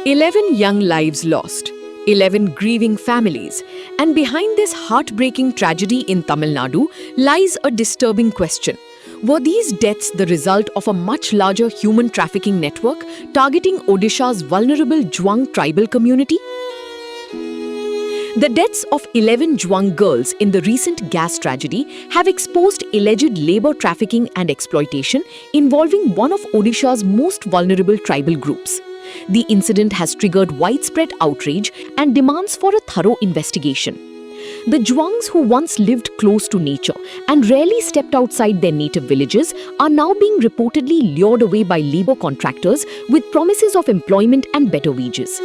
11 young lives lost, 11 grieving families, and behind this heartbreaking tragedy in Tamil Nadu lies a disturbing question. Were these deaths the result of a much larger human trafficking network targeting Odisha's vulnerable Jwang tribal community? The deaths of 11 Jwang girls in the recent gas tragedy have exposed alleged labor trafficking and exploitation involving one of Odisha's most vulnerable tribal groups. The incident has triggered widespread outrage and demands for a thorough investigation. The Jwangs, who once lived close to nature and rarely stepped outside their native villages, are now being reportedly lured away by labor contractors with promises of employment and better wages.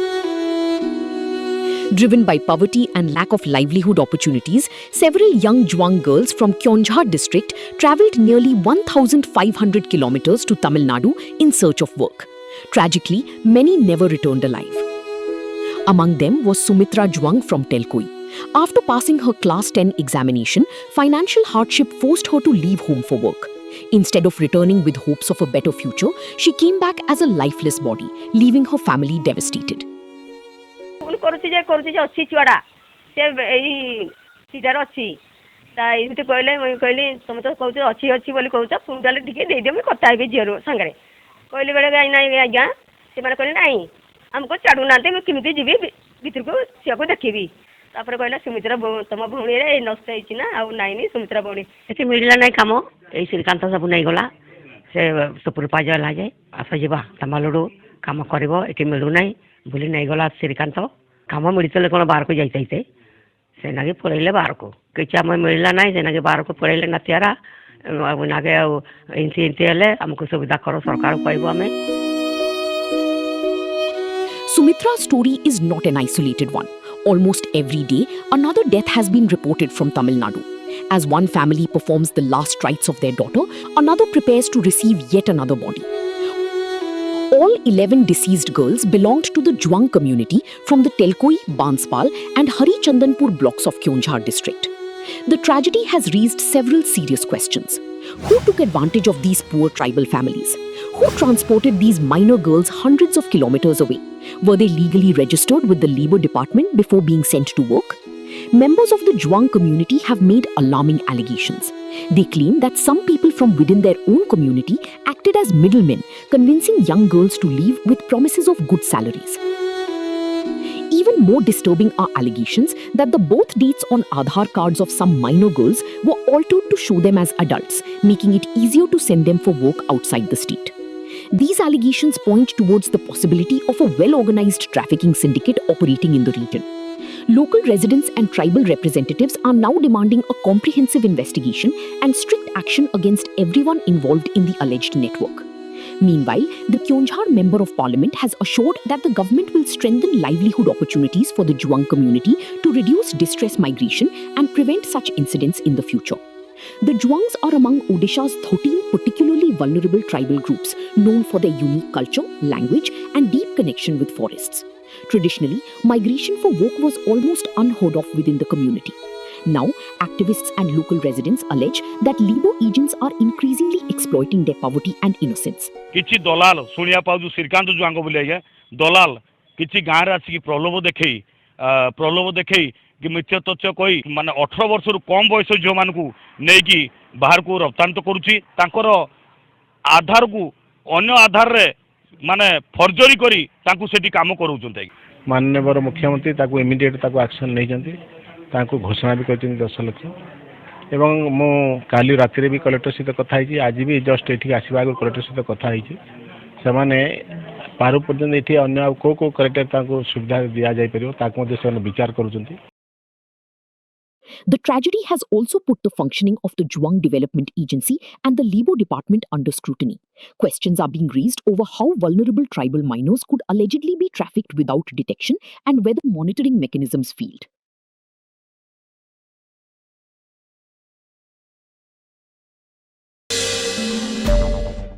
Driven by poverty and lack of livelihood opportunities, several young Jwang girls from Kyonjhar district travelled nearly 1,500 kilometers to Tamil Nadu in search of work. Tragically, many never returned alive. Among them was Sumitra Jwang from Telkoi. After passing her Class 10 examination, financial hardship forced her to leave home for work. Instead of returning with hopes of a better future, she came back as a lifeless body, leaving her family devastated. कहली बेले नहीं आज्ञा से कहले ना आमको छाड़ू ना मुझे जीवी भर को सी को देखी तापर कहला सुमित्रा तुम भौणी नष्ट होना आई सुमित्रा भौणी ये मिलला ना कम ये श्रीकांत सब नहीं गला से सुपरभाइजर है जे आस जा तमालुडू कम कर ये मिलूना बोली नहीं गला श्रीकांत कम मिलते कौन बाहर को जाते से नागे पड़े बाहर को किसी आम मिलला ना से नागे बाहर को पड़े नातियारा नागे इंती इंती हमको सुविधा करो सरकार कहबो हमें. Sumitra's story is not an isolated one. Almost every day, another death has been reported from Tamil Nadu. As one family performs the last rites of their daughter, another prepares to receive yet another body. All 11 deceased girls belonged to the Jwang community from the Telkoi, Banspal and Harichandanpur blocks of Kyonjhar district. The tragedy has raised several serious questions. Who took advantage of these poor tribal families? Who transported these minor girls hundreds of kilometers away? Were they legally registered with the Labour Department before being sent to work? Members of the Jwang community have made alarming allegations. They claim that some people from within their own community acted as middlemen, convincing young girls to leave with promises of good salaries. Even more disturbing are allegations that the birth dates on Aadhaar cards of some minor girls were altered to show them as adults, making it easier to send them for work outside the state. These allegations point towards the possibility of a well-organized trafficking syndicate operating in the region. Local residents and tribal representatives are now demanding a comprehensive investigation and strict action against everyone involved in the alleged network. Meanwhile, the Kyonjhar Member of Parliament has assured that the government will strengthen livelihood opportunities for the Jwang community to reduce distress migration and prevent such incidents in the future. The Jwangs are among Odisha's 13 particularly vulnerable tribal groups known for their unique culture, language, and deep connection with forests. Traditionally, migration for work was almost unheard of within the community. Now, activists and local residents allege that labor agents are increasingly exploiting their poverty and innocence. किछि दलाल सुनिया पाउ श्रीकांत जुआंग बोले दलाल किछि गाँव रे आसिक प्रलोभ देखई कि मिथ्या तथ्य कही माने 18 वर्ष रु कम बयस झियो मान को नेकी बाहर को रप्तानी करुछि तांकर आधार को अन्य आधार रे माने फर्जरी करी तांकु सेठी काम करूछन्ते. माननीय मुख्यमंत्री ताकु इमिडिएट ताकु एक्शन नै जंती ताकु घोषणा भी करछन 10 लाख एवं मो काली राति रे भी कलेक्टर सहित कथा हिची आज भी जस्ट एठी आसीबा आगु कलेक्टर सहित कथा हिची से माने पारु पर्यंत एठी अन्य को कलेक्टर ताकु सुविधा दिया जाय परियो ताकु मते से विचार करूछन्ती. The tragedy has also put the functioning of the Jwang Development Agency and the Labour Department under scrutiny. Questions are being raised over how vulnerable tribal minors could allegedly be trafficked without detection and whether monitoring mechanisms failed.